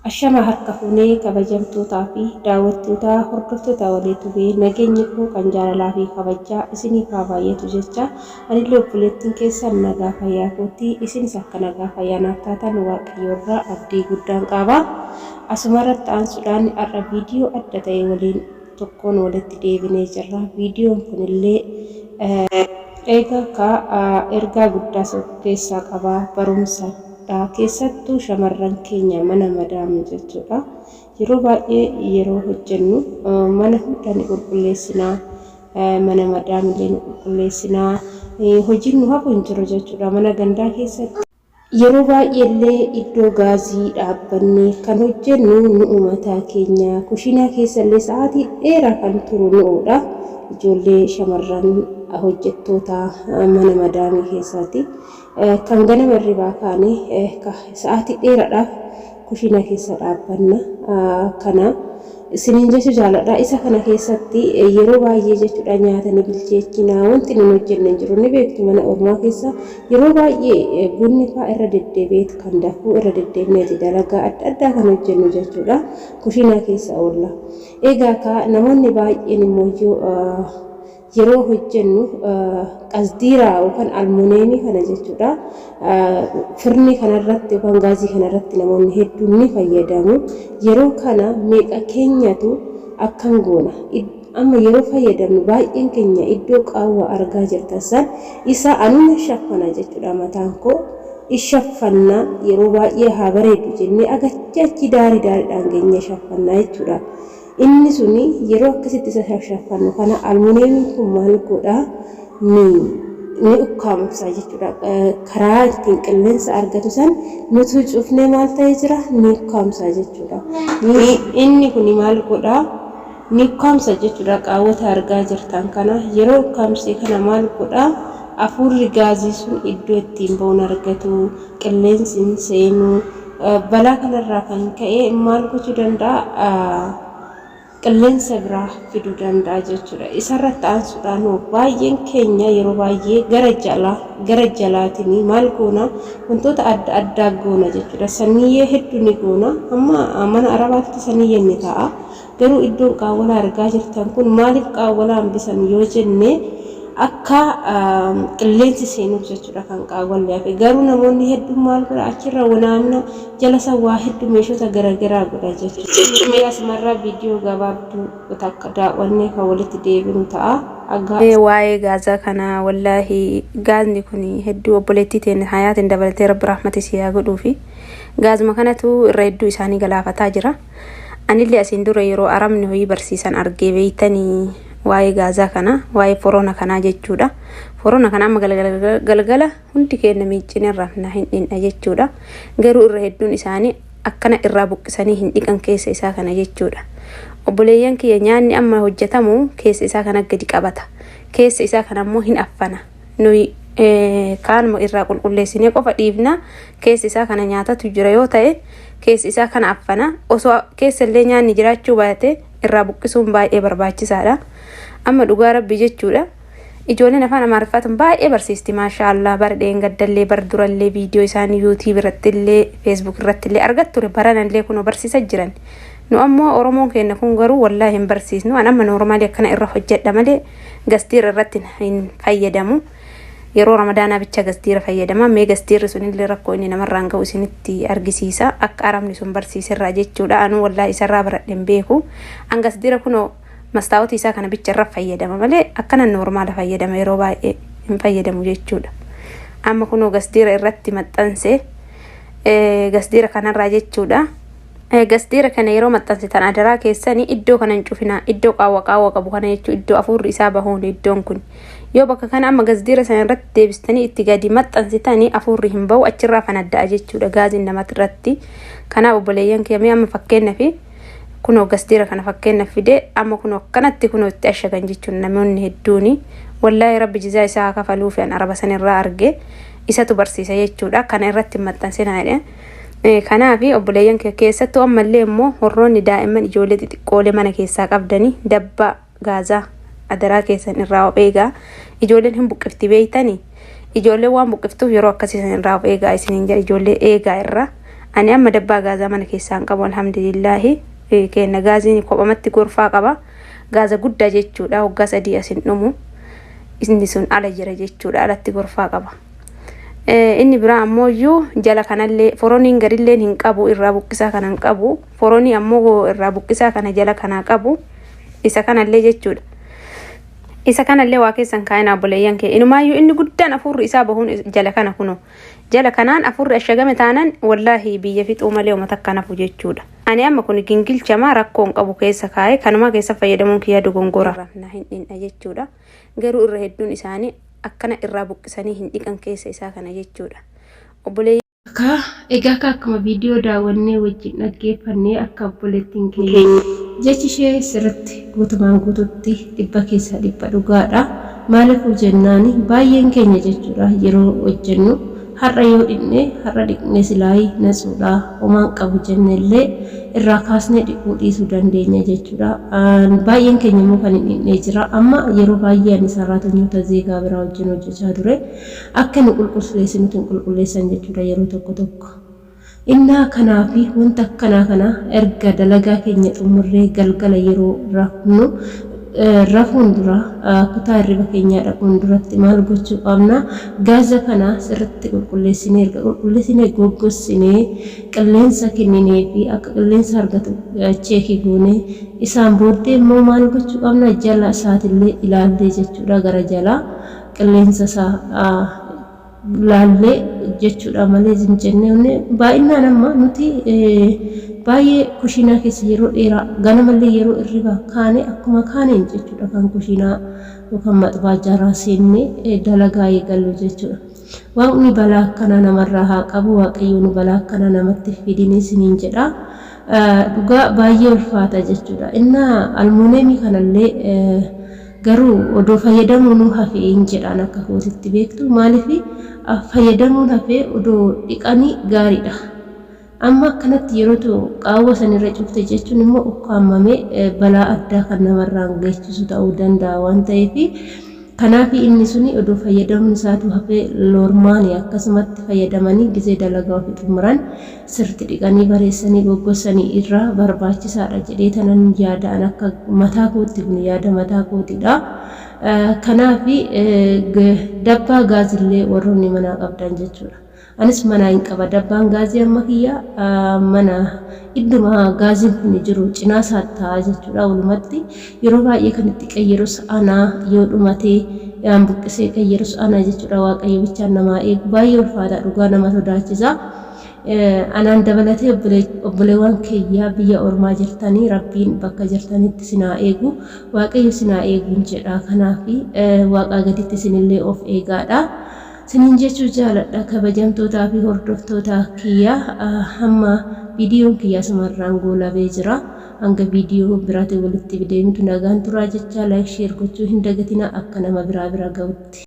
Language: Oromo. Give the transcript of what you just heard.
Ashama harka fuunee kabajamtootaa fi daawwattoota hordoftoota walitti bu'ee nageenyi koo kan jaalalaa fi kabajaa isiniif haa baay'atu jecha ani lobbuleettiin keessan nagaa fayyaa kootti isinis akka nagaa fayyaa naaf taatan waaqayyo irraa abdii guddaan qaba. Asumarratti aansuudhaan har'a viidiyoo adda ta'e waliin tokkoon walitti deebinee jirra. Viidiyoon kunillee ergaa guddaa keessaa qaba, barumsa keessattuu shamarran keenya mana madaamii jechuudha. Yeroo baay'ee yeroo hojjennu mana hunda ni qulqulleessinaa, mana madaamillee ni qulqulleessinaa, hojiin nu hafu hin jiru jechuudha. Mana gandaa keessatti yeroo baay'eellee iddoo gaazii dhaabbannee kan hojjennu nu mataa keenya, kushiinaa keessallee sa'aatii dheeraa kan turu nu'uudha. Ijoollee shamarran hojjettoota mana madaamii keessaati. Kan ganama irraa kaanee sa'aatii dheeraadhaaf kushiina keessa dhaabbanna. Kana isiniin jechu jaaladha. Isa kana keessatti yeroo baay'ee jechuudha nyaata ni bilcheessinaa, wanti nun hojjenne hin jiru. Ni beektu mana ormaa keessa yeroo baay'ee bunni fa'aa irra deddeebi'eet kan dafuu, irra deddeebineeti dalagaa adda addaa kan hojjennu jechuudha. Kushiina keessa oolla. Egaa namoonni baay'een immoo yeroo hojjennu qasdiiraa yookaan almuuneemii kana jechuudha. Firni kanarratti yookaan gaazii kanarratti namoonni hedduun ni fayyadamu. Yeroo kana meeqa keenyatu akkam goona? Amma yeroo fayyadamnu baay'een keenya iddoo qaawwaa argaa jirtan san isa anuma shaffana jechuudha. Mataan koo ishaffanna yeroo baay'ee haa bareedu jennee achi daariidhaan keenya shaffanna jechuudha. Inni suni yeroo akkasitti isa shaffannu kana almuuneemiin kun maal godhaa ni ukkaamsa jechuudha. Karaa ittiin qilleensa argatu san nuti cufnee maal ta'ee jira ni ukkaamsa jechuudha. Inni kun maal godhaa ni ukkaamsa jechuudha. Qaawwata argaa jirtan kana yeroo ukkaamsee kana maal godhaa afuurri gaazii sun iddoo ittiin ba'uun argatu, qilleensi hin seenu. Balaa kanarraa kan ka'e maal gochuu danda'a? Qilleensa biraa fiduu danda'a jechuudha. Isarratti aansuudhaan baay'een keenya yeroo baay'ee gara jalaatiin maal goona wantoota adda addaa goona jechuudha. Saniyyee hedduu ni goona. Amma mana arabaatti saniyyee ni ta'a. Garuu iddoon qaawwalaa argaa jirtan kun maaliif qaawwalaa hambisan yoo jenne akka qilleensi seenuuf jechuudha kan qaawwallee hafe. Garuu namoonni hedduun maal godha achirra wanaanna jala sawwaa hedduu meeshota garaagaraa godha jechuudha. Mee asumarraa viidiyoo gabaabduu takka daawwannee kan walitti deebinu ta'a. Waa'ee gaazaa kana wallaahi gaazni kun hedduu obboleettii teenya hayaatiin dabalatee rabbi rahmati siyaa godhuu fi gaazuma kanatu irra hedduu isaanii galaafataa jira. Anillee asiin dura yeroo aramni hoyii barsiisan argee beeytanii waa'ee gaazaa kana, waa'ee forona kanaa jechuudha. Forona kana amma galgala hundi keenya miiccinee rafna hin dhinna jechuudha. Garuu irra hedduun isaanii akkana irraa buqqisanii hin dhiqan keessa isaa kana jechuudha. Obboleeyyan kiyya nyaanni amma hojjetamu keessa isaa kana gadi qabata. Keessa isaa kana immoo hin affana. Nuyi kaanuma irraa qulqulleessinee qofa dhiifna. Keessa isaa kana nyaatatu jira yoo ta'e keessa isaa kana affana. Osoo keessallee nyaanni jiraachuu baate irraa buqqisuun baay'ee barbaachisaadha. Amma dhugaa rabbi jechuudha. Ijoolleen afaan Amaariffaatiin baay'ee barsiisti maashaallah. Bara dheengaddallee bara durallee viidiyoo isaanii YouTube irrattillee Facebook irrattillee argattu ture. Baranallee kun barsiisaa jiran. Nu ammoo Oromoon keenya kun garuu wallaahi hin barsiisnu. An amma noormaalii akkana irra hojjedha malee gastiira irratti hin fayyadamu. Yeroo ramadaanaa bicha gastiira fayyadama. Mee gastiirri sunillee rakkoo inni namarraan ga'u isinitti argisiisa. Akka aramni sun barsiiserraa jechuudha. Anu wallaahi isarraa baradhen beeku. An gastiira kunoo mastaawota isaa kana bicha irra fayyadama malee akkana noormaala fayyadama yeroo baay'ee hin fayyadamu jechuudha. Amma kunoo gastiira irratti maxxanse gastiira kanarraa jechuudha. Gastiira kana yeroo maxxansitan adaraa keessanii iddoo kana hin cufinaa. Iddoo qaawwa qabu kana jechuudha. Iddoo afuurri isaa bahuun iddoon kun yoo bakka kana amma gastiira sana irratti deebistanii itti gadi maxxansitanii afuurri hin bahu achirraa fanadda'a jechuudha. Gaaziin namatti irratti kanaaf obboleeyyan kiyya amma fakkeenyaaf kunoo gastiira kana fakkeenyaaf fide amma kunoo akkanatti kunoo itti ashagan jechuun namoonni hedduuni wallaahi rabbi jizaa isaa kafaluu fi an araba sanirraa arge isatu barsiisa jechuudha. Kana irratti maxxansinaadha. Kanaaf obboleeyyan keessattuu ammallee immoo horroonni daa'imman ijoollee xixiqqoolee mana keessaa qabdanii dabbaa gaazaa adaraa keessan irraa of eegaa. Ijoolleen hin buqqifti beeytanii ijoollee waan buqqiftuuf yeroo akkasii san irraa of eegaa isiniin jedha ijoollee eegaa irraa. ani amma dabbaa gaazaa mana keessaan qabu alhamdulillahi kenna gaazini kophamatti gorfaa qaba gaaza guddaa jechuudha waggaa 3 asin dhumu inni sun ala jira jechuudha alatti gorfaa qaba inni biraa ammoo jala kanallee foroniin garilleen hin qabu irraa buqqisaa kanan qabu foronii ammoo irraa buqqisaa kana jala kana qabu isa kanallee jechuudha isa kanallee waa keessan kaayina boleeyyan kee inumaayyuu inni guddaan afurri isaa bahuun jala kana kuno jala kanaan afurri ashagame taanan wallahi biyya fixuu malee ummata kanafu jechuudha ani amma kun gingilchamaa rakkoon qabu keessa kaa'e kanuma keessa fayyadamuun kiyya dogongora na hin dhinna jechuudha garuu irra hedduun isaanii akkana irraa buqqisanii hin dhiqan keessa isaa kana jechuudha obboleeyyan egaa akkuma viidiyoo daawwannee wajjin dhaggeeffannee akka obboleettiin keenya jechi ishee sirriitti guutumaan guututti dhibba keessa dhibba dhugaadha maaliif jennaani baay'een keenya jechuudha yeroo hojjennu har'a yoo dhiqne silaayi natsuudha homaan qabu jennellee irraa kaasnee dhiquu dhiisuu dandeenya jechuudha baay'een keenya immoo kan hin dhiqnee jira amma yeroo baay'ee ani saraatonyoota zeegaa biraa wajjin hojjechaa ture akka nu qulqulleessinutti hin qulqulleessan jechuudha yeroo tokko innaa kanaafi wanta akkanaa kana erga dalagaa keenya xumurree galgala yeroo rafnu rafuun dura kutaa hirriba keenyaa dhaquun duratti maal gochuu qabna gaaza kana sirriitti qulqulleessinee erga qulqulleessinee goggossinee qilleensa kenninee fi akka qilleensa argatu cheekii goonee isaan booddee immoo maal gochuu qabna jala isaatillee ilaallee jechuudha gara jalaa qilleensa isaa laallee jechuudha malee jennee baay'inaan amma nuti baay'ee kushiinaa keessa yeroo dheeraa ganamallee yeroo irriba kaane akkuma kaaneen jechuudha kan kushiinaa yookaan maxbaa jaraa seennee dalagaa eegallu jechuudha waaqni balaa akkanaa namarraa haa qabu waaqayyoon balaa akkanaa namatti fidinii siniin jedha dhugaa baay'ee ulfaata jechuudha inna almuuneemii kanallee garuu odoo fayyadamuun hafee hin jedhaan akka kootitti beektu maaliif fayyadamuun hafee odoo dhiqanii gaariidha amma akkanatti yeroo qaawwa sanirra cufte jechuun immoo ukkaamamee balaa addaa kan namarraan geessisu ta'uu danda'a waan ta'eef kanaaf inni suni odoo fayyadamuun isaatu hafee loormaanii akkasumatti fayyadamanii gisee dalagaa ofii xumuran sirriitti dhiqanii bareessanii goggosanii irraa barbaachisaadha jedhee tanan yaadaan akka mataa kootti kun yaada mataa kootidha kanaaf dabbaa gaazillee warroonni manaa qabdan jechuudha anis mana hin qaba dabbaan gaazii amma kiyya mana idduma gaaziin kun jiru cinaa saattaa jechuudha walumatti yeroo baay'ee kan itti qayyarus anaa yoo dhumatee yaan buqqisee qayyarus anaa jechuudha waaqayyo bichaan namaa eegu baay'ee ulfaata dhugaa nama sodaachisa anaan dabalatee obboleewwan kiyyaa biyya ormaa jirtanii rabbiin bakka jirtanitti sinaa eegu waaqayyo sinaa eeguun jedha kanaaf waaqaa gaditti sinillee of eegaadha sinin jechuu jaaladha kabajamtootaa fi hordoftoota kiyya hamma viidiyoon kiyya sumarraan goolabee jira hanga viidiyoo biraatti walitti deemtu nagaan turaa jecha laayik sheer gochuu hin dagatina akka nama biraa ga'utti